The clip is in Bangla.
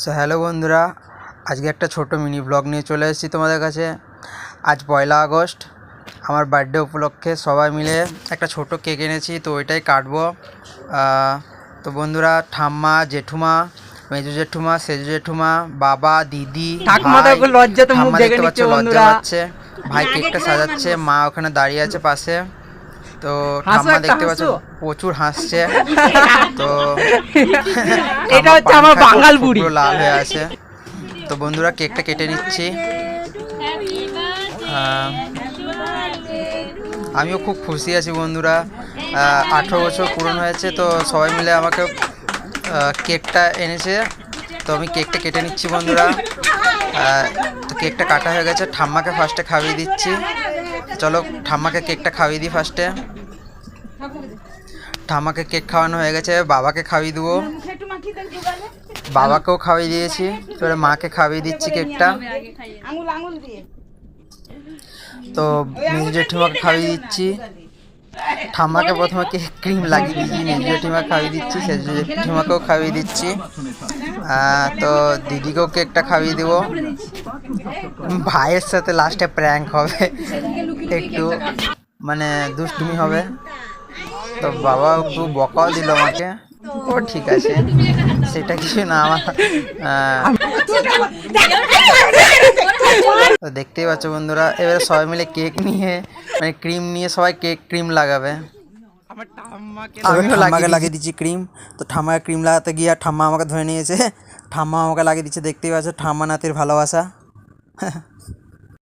সো হ্যালো বন্ধুরা, আজকে একটা ছোট মিনি ব্লগ নিয়ে চলে এসেছি তোমাদের কাছে। আজ 1 আগস্ট, আমার বার্থডে উপলক্ষে সবাই মিলে একটা ছোট কেক এনেছি, তো ওইটাই কাটবো। তো বন্ধুরা, ঠাম্মা, জেঠুমা, মেজো জেঠুমা, সেজো জেঠুমা, বাবা, দিদি, ঠাম্মা দেখতে পাচ্ছে, লজ্জা পাচ্ছে। ভাই কেকটা সাজাচ্ছে, মা ওখানে দাঁড়িয়ে আছে পাশে। তো ঠাম্মা দেখতে পাচ্ছ প্রচুর হাসছে। তো এটা হচ্ছে আমার বাঙাল বুড়ি, লাল হয়ে আছে। তো বন্ধুরা, কেকটা কেটে নিচ্ছি। আমিও খুব খুশি আছি বন্ধুরা, 18 বছর পূরণ হয়েছে। তো সবাই মিলে আমাকে কেকটা এনেছে, তো আমি কেকটা কেটে নিচ্ছি বন্ধুরা। তো কেকটা কাটা হয়ে গেছে, ঠাম্মাকে ফার্স্টে খাইয়ে দিচ্ছি। চলো ঠাম্মাকে কেকটা খাইয়ে দিই ফার্স্টে। ঠাম্মাকে কেক খাওয়ানো হয়ে গেছে, বাবাকে খাইয়ে দেবো। বাবাকেও খাইয়ে দিয়েছি, এবারে মাকে খাইয়ে দিচ্ছি কেকটা। তো মেজো জেঠিমাকে খাইয়ে দিচ্ছি। ঠাম্মাকে প্রথমে কেক ক্রিম লাগিয়ে দিচ্ছি, মেজো জেঠিমাকে খাইয়ে দিচ্ছি, সেজো জেঠিমাকেও খাইয়ে দিচ্ছি। তো দিদিকেও কেকটা খাইয়ে দেবো। ভাইয়ের সাথে লাস্টে প্র্যাঙ্ক হবে, একটু মানে দুষ্টুমি হবে। তো বাবা একটু বকাও দিল আমাকে, ও ঠিক আছে, সেটা কিছু না। আমার তো দেখতেই পাচ্ছ বন্ধুরা, এবারে সবাই মিলে কেক নিয়ে, মানে ক্রিম নিয়ে সবাই কেক ক্রিম লাগাবে। আমিও লাগিয়ে দিচ্ছি ক্রিম। তো ঠাম্মাকে ক্রিম লাগাতে গিয়ে ঠাম্মা আমাকে ধরে নিয়েছে, ঠাম্মা আমাকে লাগিয়ে দিচ্ছে। দেখতেই পাচ্ছ ঠাম্মা নাতির ভালোবাসা।